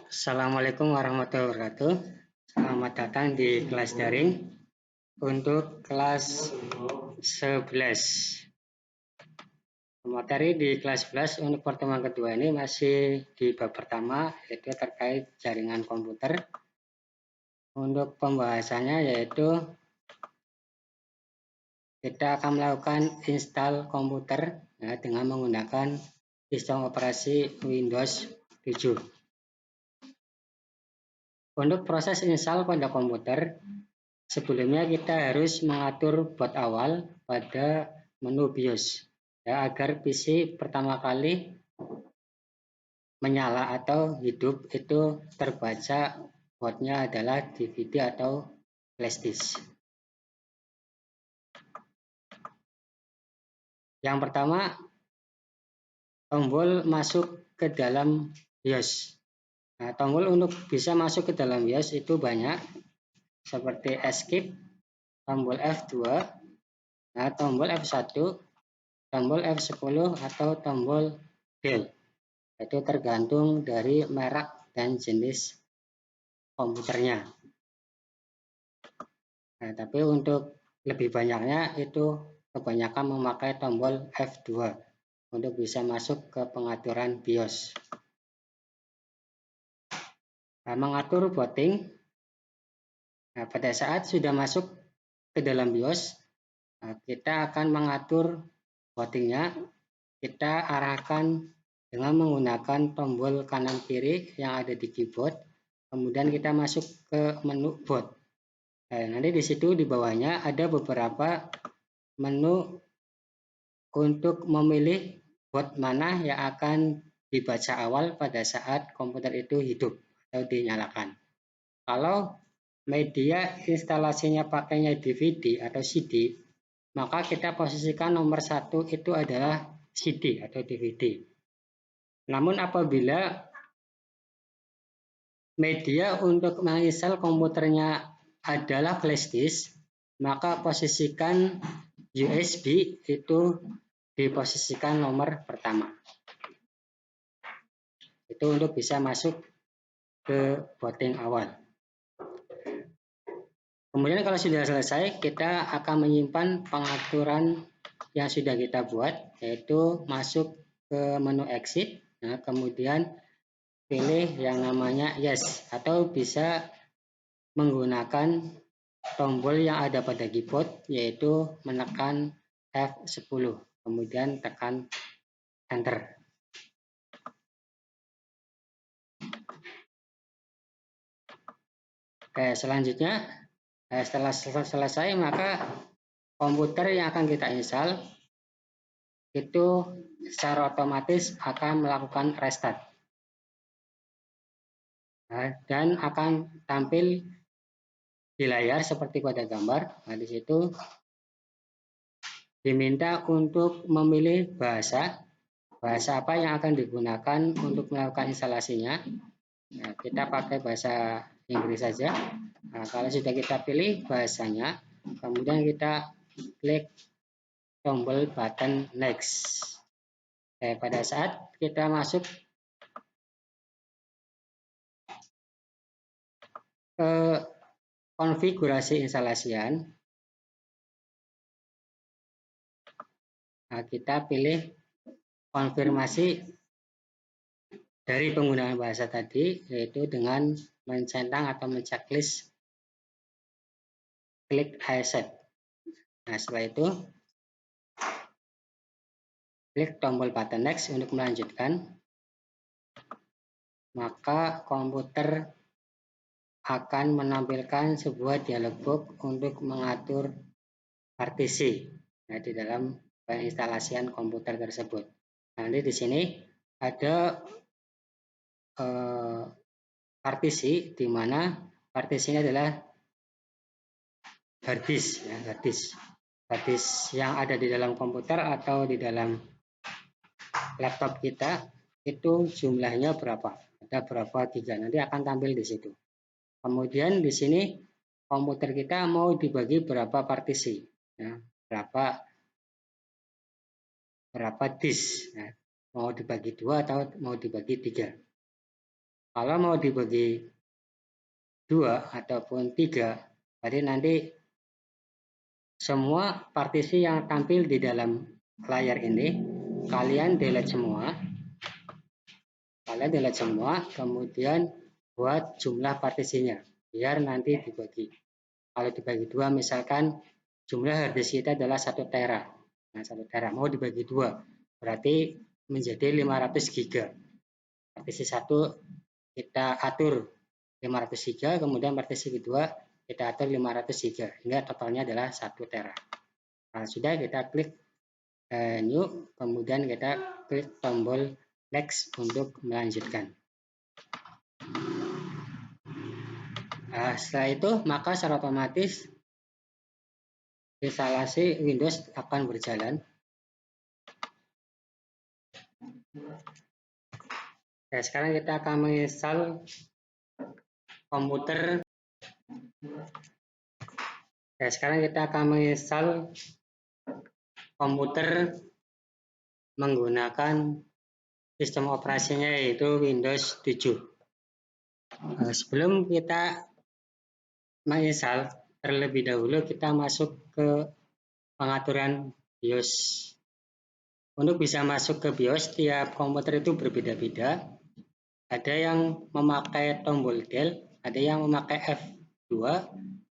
Assalamualaikum warahmatullahi wabarakatuh. Selamat datang di kelas daring untuk kelas 11. Materi di kelas 11 untuk pertemuan kedua ini masih di bab pertama, yaitu terkait jaringan komputer. Untuk pembahasannya yaitu kita akan melakukan install komputer dengan menggunakan sistem operasi Windows 7. Untuk proses install pada komputer, sebelumnya kita harus mengatur baut awal pada menu BIOS agar PC pertama kali menyala atau hidup itu terbaca bautnya adalah DVD atau flash disk. Yang pertama, tombol masuk ke dalam BIOS. Tombol untuk bisa masuk ke dalam BIOS itu banyak, seperti escape, tombol F2, tombol F1, tombol F10 atau tombol Del. Itu tergantung dari merek dan jenis komputernya. Tapi untuk lebih banyaknya itu kebanyakan memakai tombol F2 untuk bisa masuk ke pengaturan BIOS. Mengatur booting. Pada saat sudah masuk ke dalam BIOS, kita akan mengatur bootingnya. Kita arahkan dengan menggunakan tombol kanan kiri yang ada di keyboard. Kemudian kita masuk ke menu boot. Nanti di situ di bawahnya ada beberapa menu untuk memilih boot mana yang akan dibaca awal pada saat komputer itu hidup atau dinyalakan. Kalau media instalasinya pakainya DVD atau CD, maka kita posisikan nomor 1 itu adalah CD atau DVD. Namun apabila media untuk menginstal komputernya adalah flash disk, maka posisikan USB itu diposisikan nomor pertama. Itu untuk bisa masuk ke booting awal. Kemudian kalau sudah selesai, kita akan menyimpan pengaturan yang sudah kita buat, yaitu masuk ke menu exit, kemudian pilih yang namanya yes, atau bisa menggunakan tombol yang ada pada keyboard, yaitu menekan F10, kemudian tekan enter. Oke, selanjutnya setelah selesai, maka komputer yang akan kita install itu secara otomatis akan melakukan restart dan akan tampil di layar seperti pada gambar. Di situ diminta untuk memilih bahasa apa yang akan digunakan untuk melakukan instalasinya. Kita pakai bahasa Inggris saja. Kalau sudah kita pilih bahasanya, kemudian kita klik tombol button next. Pada saat kita masuk ke konfigurasi instalasian, kita pilih konfirmasi dari penggunaan bahasa tadi, yaitu dengan mencentang atau menceklis klik I set. Setelah itu klik tombol button next untuk melanjutkan. Maka komputer akan menampilkan sebuah dialog box untuk mengatur partisi di dalam penginstalasian komputer tersebut. Nanti di sini ada partisi, di mana partisinya adalah hard disk, hard disk yang ada di dalam komputer atau di dalam laptop kita itu jumlahnya berapa, ada berapa giga, nanti akan tampil di situ. Kemudian di sini komputer kita mau dibagi berapa partisi, berapa disk, mau dibagi 2 atau mau dibagi 3. Kalau mau dibagi 2 ataupun 3, berarti nanti semua partisi yang tampil di dalam layar ini kalian delete semua, kemudian buat jumlah partisinya biar nanti dibagi. Kalau dibagi 2, misalkan jumlah hard disk kita adalah 1 tera. Nah, 1 tera mau dibagi 2, berarti menjadi 500 giga. Partisi 1 kita atur 500 giga, kemudian partisi kedua kita atur 500 giga, hingga totalnya adalah 1 tera. Nah, sudah, kita klik new, kemudian kita klik tombol next untuk melanjutkan. Nah, setelah itu maka secara otomatis instalasi Windows akan berjalan. Nah, sekarang kita akan menginstal komputer. Nah, sekarang kita akan menginstal komputer menggunakan sistem operasinya yaitu Windows 7. Nah, sebelum kita menginstal, terlebih dahulu kita masuk ke pengaturan BIOS. Untuk bisa masuk ke BIOS, tiap komputer itu berbeda-beda. Ada yang memakai tombol del, ada yang memakai F2,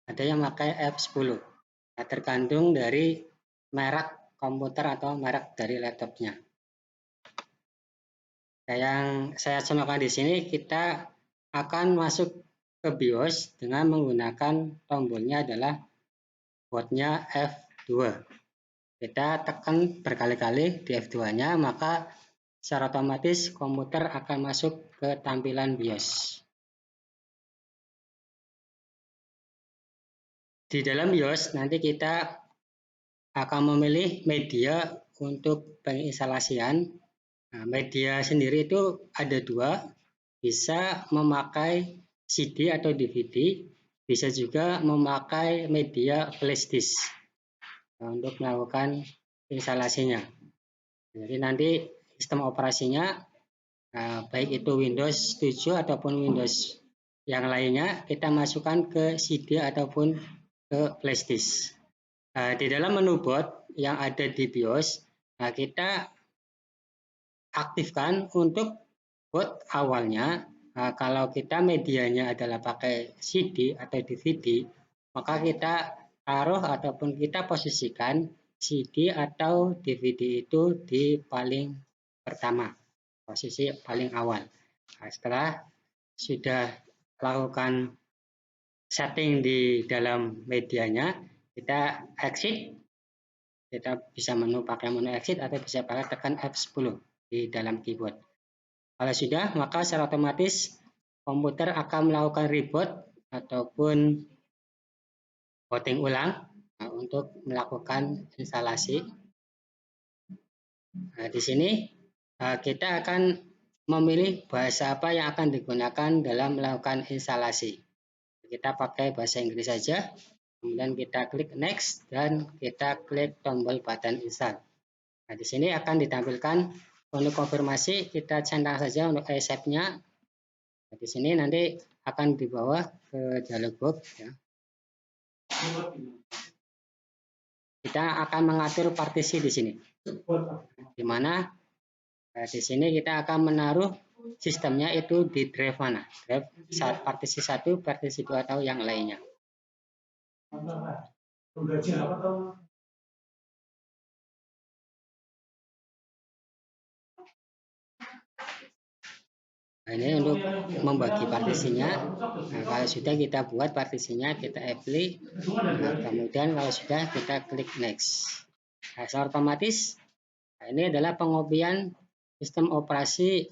ada yang memakai F10. Nah, tergantung dari merek komputer atau merek dari laptopnya. Nah, yang saya contohkan di sini, kita akan masuk ke BIOS dengan menggunakan tombolnya adalah portnya F2. Kita tekan berkali-kali di F2-nya, maka secara otomatis komputer akan masuk ke tampilan BIOS. Di dalam BIOS nanti kita akan memilih media untuk penginstalasian. Nah, media sendiri itu ada 2, bisa memakai CD atau DVD, bisa juga memakai media flash disk untuk melakukan instalasinya. Jadi nanti sistem operasinya baik itu Windows 7 ataupun Windows yang lainnya kita masukkan ke CD ataupun ke flash disk. Di dalam menu boot yang ada di BIOS, kita aktifkan untuk boot awalnya. Kalau kita medianya adalah pakai CD atau DVD, maka kita taruh ataupun kita posisikan CD atau DVD itu di paling pertama, posisi paling awal. Nah, setelah sudah lakukan setting di dalam medianya, kita exit. Kita bisa pakai menu exit atau bisa pakai tekan F10 di dalam keyboard. Kalau sudah, maka secara otomatis komputer akan melakukan reboot ataupun booting ulang untuk melakukan instalasi. Nah, di sini kita akan memilih bahasa apa yang akan digunakan dalam melakukan instalasi. Kita pakai bahasa Inggris saja, kemudian kita klik next dan kita klik tombol button install. Nah, di sini akan ditampilkan untuk konfirmasi, kita centang saja untuk accept-nya. Nah, di sini nanti akan dibawa ke dialog box. Ya. Kita akan mengatur partisi di sini. Di mana di sini kita akan menaruh sistemnya itu di drive mana? Drive partisi 1, partisi 2 atau yang lainnya. Nah, ini untuk membagi partisinya. Nah, kalau sudah kita buat partisinya, kita apply. Nah, kemudian kalau sudah kita klik next. Nah, secara otomatis ini adalah pengopian sistem operasi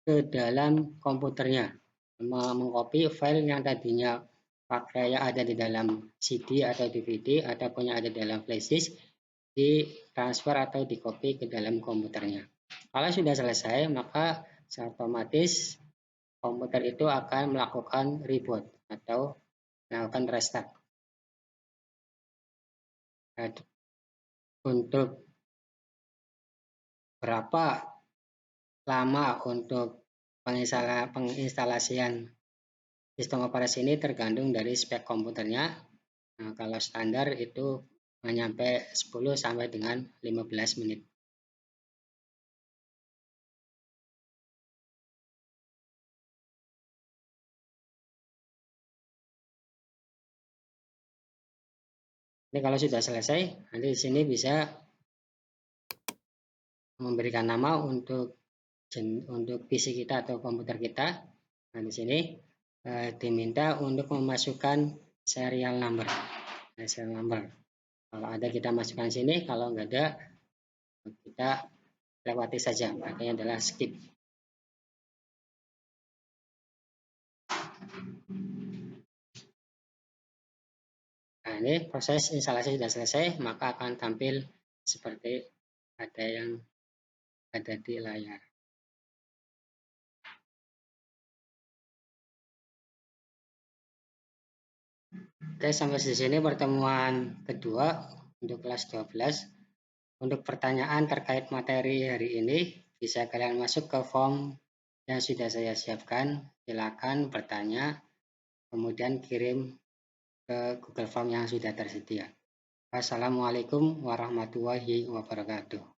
ke dalam komputernya. Mengcopy file yang tadinya pakai yang ada di dalam CD atau DVD ataupun yang ada dalam flash disk, ditransfer atau di-copy ke dalam komputernya. Kalau sudah selesai, maka secara otomatis komputer itu akan melakukan reboot atau melakukan restart. Nah, untuk berapa lama untuk penginstalasian sistem operasi ini tergantung dari spek komputernya. Nah, kalau standar itu sampai 10 sampai dengan 15 menit. Ini kalau sudah selesai, nanti di sini bisa memberikan nama untuk PC kita atau komputer kita. Nah, di sini diminta untuk memasukkan serial number. Nah, serial number. Kalau ada kita masukkan sini, kalau nggak ada kita lewati saja. Artinya adalah skip. Nah, ini proses instalasi sudah selesai, maka akan tampil seperti ada yang ada di layar. Oke, sampai di sini pertemuan kedua untuk kelas 12. Untuk pertanyaan terkait materi hari ini, bisa kalian masuk ke form yang sudah saya siapkan. Silakan bertanya, kemudian kirim ke Google Form yang sudah tersedia. Wassalamualaikum warahmatullahi wabarakatuh.